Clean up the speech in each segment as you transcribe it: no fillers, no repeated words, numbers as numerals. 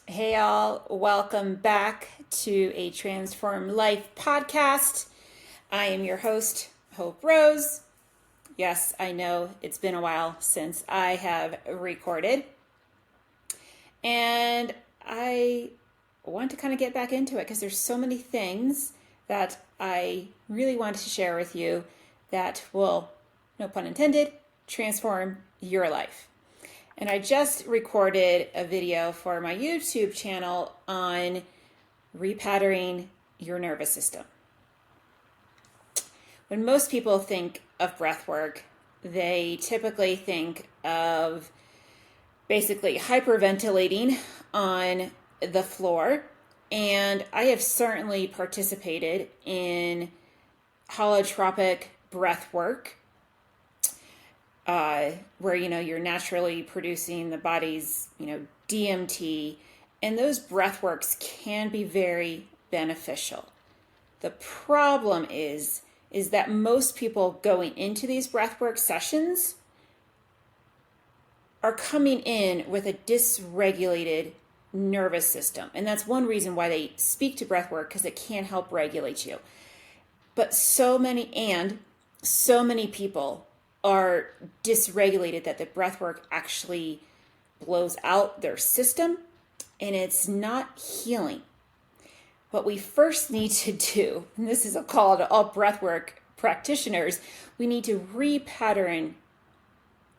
Hey, all, welcome back to a Transform Life podcast. I am your host, Hope Rose. Yes, I know it's been a while since I have recorded, and I want to kind of get back into it because there's so many things that I really wanted to share with you that will, no pun intended, transform your life. And I just recorded a video for my YouTube channel on repatterning your nervous system. When most people think of breath work, they typically think of basically hyperventilating on the floor. And I have certainly participated in holotropic breath work, where you're naturally producing the body's DMT, and those breath works can be very beneficial. The problem is that most people going into these breathwork sessions are coming in with a dysregulated nervous system. And that's one reason why they speak to breathwork, because it can help regulate you. But so many people are dysregulated that the breathwork actually blows out their system, and it's not healing. What we first need to do, and this is a call to all breathwork practitioners, we need to repattern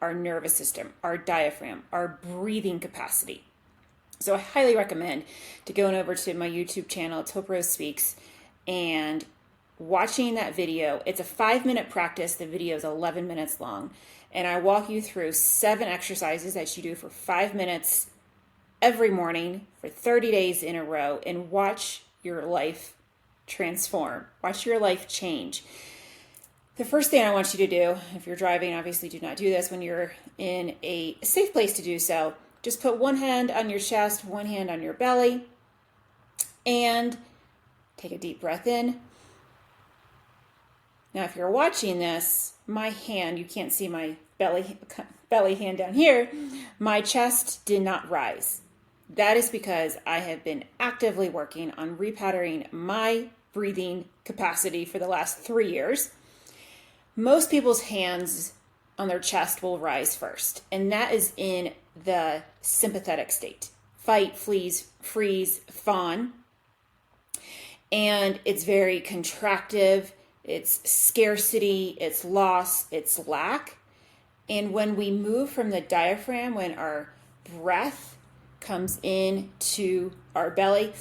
our nervous system, our diaphragm, our breathing capacity. So I highly recommend to go over to my YouTube channel, it's Hope Rose Speaks, and watching that video. It's a 5-minute practice. The video is 11 minutes long. And I walk you through 7 exercises that you do for 5 minutes every morning for 30 days in a row, and watch your life transform. Watch your life change. The first thing I want you to do, if you're driving, obviously do not do this when you're in a safe place to do so. Just put one hand on your chest, one hand on your belly, and take a deep breath in. Now, if you're watching this, my hand, you can't see my belly hand down here, my chest did not rise. That is because I have been actively working on repatterning my breathing capacity for the last 3 years. Most people's hands on their chest will rise first, and that is in the sympathetic state. Fight, freeze, fawn. And it's very contractive. It's scarcity, it's loss, it's lack. And when we move from the diaphragm, when our breath comes in to our belly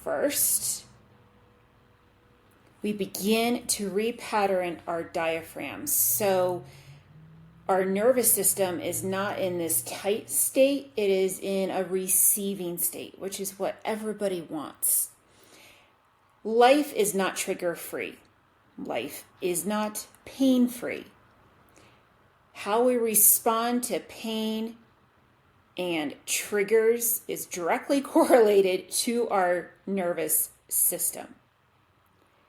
first, we begin to repattern our diaphragm. So our nervous system is not in this tight state, it is in a receiving state, which is what everybody wants. Life is not trigger-free. Life is not pain-free. How we respond to pain and triggers is directly correlated to our nervous system.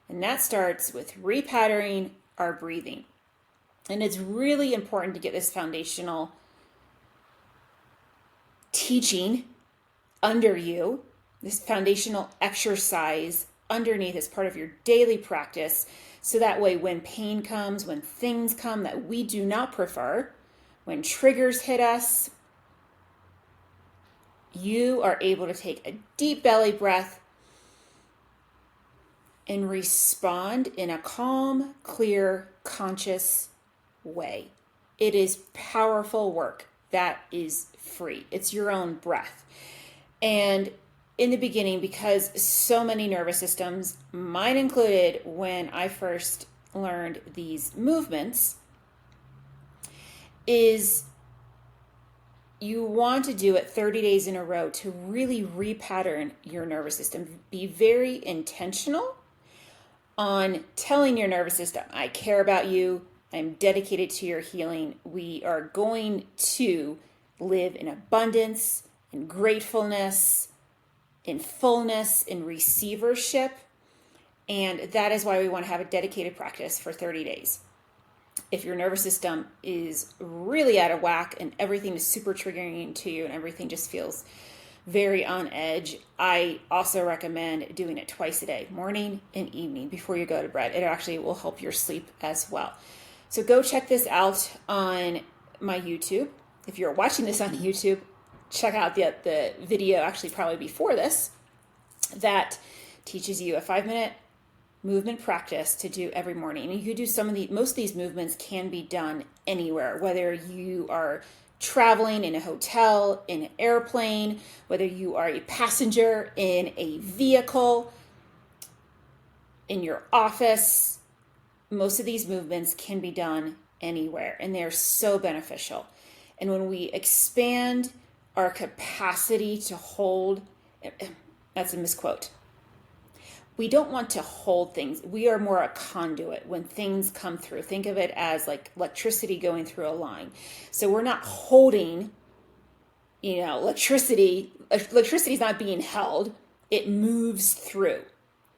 And that starts with repatterning our breathing. And it's really important to get this foundational teaching under you, this foundational exercise underneath as part of your daily practice, so that way when pain comes, when things come that we do not prefer, when triggers hit us, you are able to take a deep belly breath and respond in a calm, clear, conscious way. It is powerful work that is free. It's your own breath. And in the beginning, because so many nervous systems, mine included, when I first learned these movements, is you want to do it 30 days in a row to really repattern your nervous system. Be very intentional on telling your nervous system, I care about you, I'm dedicated to your healing. We are going to live in abundance, in gratefulness, in fullness, in receivership. And that is why we want to have a dedicated practice for 30 days. If your nervous system is really out of whack and everything is super triggering to you and everything just feels very on edge, I also recommend doing it twice a day, morning and evening, before you go to bed. It actually will help your sleep as well. So go check this out on my YouTube. If you're watching this on YouTube, check out the video actually probably before this that teaches you a 5-minute movement practice to do every morning. And you can do most of these movements can be done anywhere, whether you are traveling in a hotel, in an airplane, whether you are a passenger in a vehicle, in your office. Most of these movements can be done anywhere, and they're so beneficial. And when we expand our capacity to hold, that's a misquote. We don't want to hold things. We are more a conduit when things come through. Think of it as like electricity going through a line. So we're not holding, electricity. Electricity is not being held. It moves through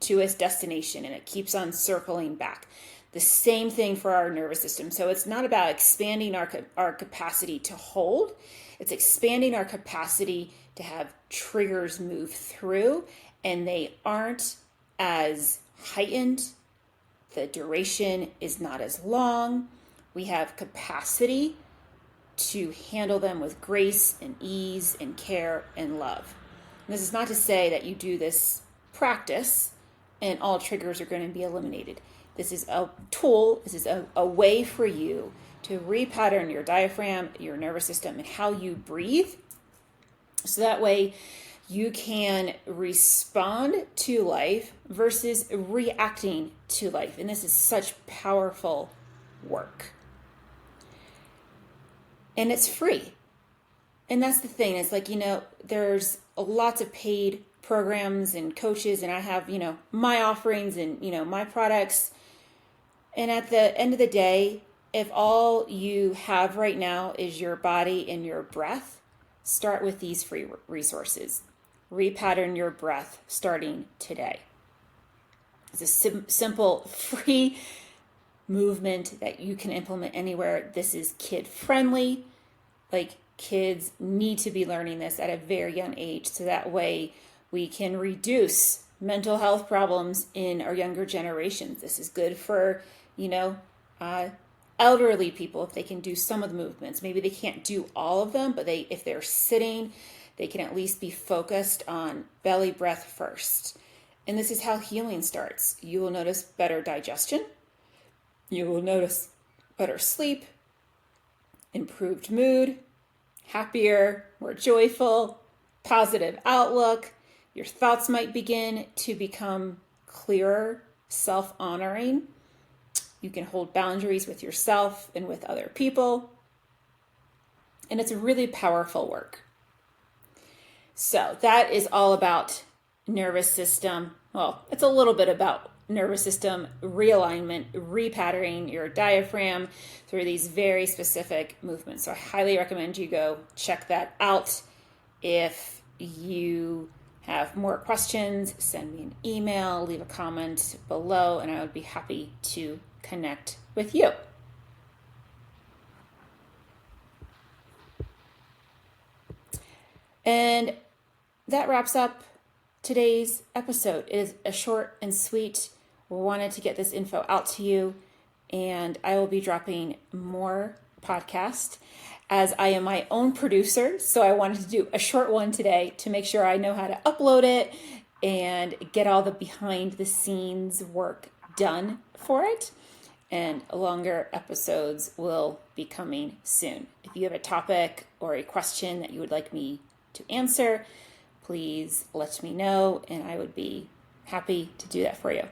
to its destination and it keeps on circling back. The same thing for our nervous system. So it's not about expanding our capacity to hold. It's expanding our capacity to have triggers move through, and they aren't as heightened. The duration is not as long. We have capacity to handle them with grace and ease and care and love. And this is not to say that you do this practice and all triggers are going to be eliminated. This is a tool. This is a way for you to repattern your diaphragm, your nervous system, and how you breathe. So that way you can respond to life versus reacting to life. And this is such powerful work. And it's free. And that's the thing. It's like, there's lots of paid programs and coaches, and I have, my offerings and, my products. And at the end of the day, if all you have right now is your body and your breath, start with these free resources. Repattern your breath starting today. It's a simple, free movement that you can implement anywhere. This is kid friendly. Like, kids need to be learning this at a very young age, so that way we can reduce mental health problems in our younger generations. This is good for, elderly people if they can do some of the movements. Maybe they can't do all of them, but if they're sitting, they can at least be focused on belly breath first. And this is how healing starts. You will notice better digestion. You will notice better sleep, improved mood, happier, more joyful, positive outlook. Your thoughts might begin to become clearer, self-honoring. You can hold boundaries with yourself and with other people. And it's really powerful work. So that is all about nervous system. Well, it's a little bit about nervous system realignment, repatterning your diaphragm through these very specific movements. So I highly recommend you go check that out. If you have more questions, send me an email, leave a comment below, and I would be happy to connect with you. And that wraps up today's episode. It is a short and sweet. We wanted to get this info out to you, and I will be dropping more podcasts as I am my own producer. So I wanted to do a short one today to make sure I know how to upload it and get all the behind the scenes work done for it. And longer episodes will be coming soon. If you have a topic or a question that you would like me to answer, please let me know, and I would be happy to do that for you.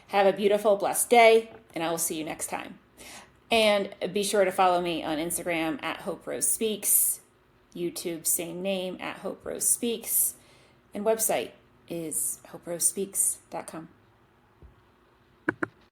Have a beautiful, blessed day, and I will see you next time. And be sure to follow me on Instagram at Hope Rose Speaks, YouTube, same name, at Hope Rose Speaks, and website is hoperosespeaks.com.